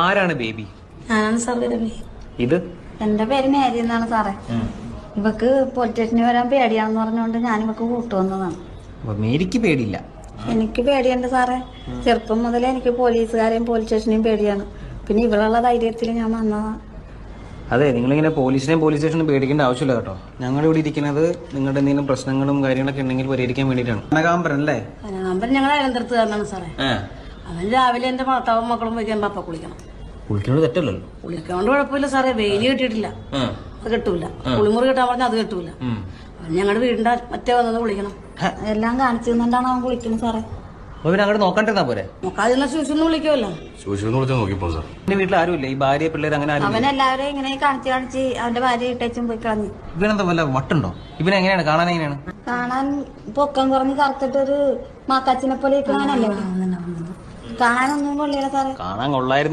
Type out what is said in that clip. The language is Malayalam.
ആരാണ് ബേബി? ഞാനാണ് സാർ ബേബി. ഇത് എന്റെ പേര് മേരി എന്നാണ് സാറേ. ഇവക്ക് പോലീസ് സ്റ്റേഷനിൽ വരാൻ പേടിയാണെന്ന് പറഞ്ഞുകൊണ്ട് ഞാൻ ഇവക്ക് കൂട്ടുവന്നതാണ്. മേരിക്ക് പേടിയില്ല? എനിക്ക് പേടിയുണ്ട് സാറേ. ചെറുപ്പം മുതലേ എനിക്ക് പോലീസുകാരെയും പോലീസ് സ്റ്റേഷനെയും പേടിയാണ്. പിന്നെ ഇവളുള്ള ധൈര്യത്തിൽ ഞാൻ വന്നതാണ്. അതെ, നിങ്ങളിങ്ങനെ പോലീസ് സ്റ്റേഷനും പേടിക്കേണ്ട ആവശ്യമില്ല കേട്ടോ. ഞങ്ങളിവിടെ ഇരിക്കുന്നത് നിങ്ങളുടെ എന്തെങ്കിലും പ്രശ്നങ്ങളും കാര്യങ്ങളൊക്കെ ഉണ്ടെങ്കിൽ പരിഹരിക്കാൻ വേണ്ടിയിട്ടാണ്. കനകാംബരൻ അല്ലേ? കനകാംബരൻ ഞങ്ങൾ അയലന്തരത്തുകാരനാണ് സാറേ. അവൻ രാവിലെ എന്റെ ഭർത്താവും മക്കളും വയ്ക്കുമ്പോ അപ്പ കുളിക്കണം. കുളിക്കുന്നത് തെറ്റല്ലല്ലോ. കുളിക്കൊണ്ട് കുഴപ്പമില്ല സാറേ. വെയില് കിട്ടിയിട്ടില്ല, അത് കിട്ടൂല. കുളിമുറി കിട്ടാൻ പറഞ്ഞാൽ അത് കിട്ടൂല. ഞങ്ങളുടെ വീടിന്റെ മറ്റേ വന്നത് കുളിക്കണം. എല്ലാം കാണിച്ചു തന്നിട്ടാണ് അവൻ കുളിക്കുന്നത് സാറേ. അങ്ങോട്ട് നോക്കണ്ടിരുന്നാ പോരെ? നോക്കാതിരുന്ന ശൂശൊന്നും വിളിക്കുമല്ലോ. എന്റെ വീട്ടിൽ ആരുമില്ല, ഈ ഭാര്യ പിള്ളേർ അങ്ങനെ ആരും. അവൻ എല്ലാവരും ഇങ്ങനെ കാണിച്ച് അവന്റെ ഭാര്യ ഇട്ടേച്ചും പോയി കളഞ്ഞു. ഇവനെന്താ വല്ല വട്ടുണ്ടോ? ഇവനെങ്ങനെയാണ് കാണാൻ? എങ്ങനെയാണ് കാണാൻ? പൊക്കം കുറഞ്ഞ് കറുത്തിട്ടൊരു മാക്കാച്ചിനെ പോലെ കാണാനല്ലേ? കാണാനൊന്നും കൊള്ളില്ല സാറേ. കാണാൻ കൊള്ളായിരുന്നു.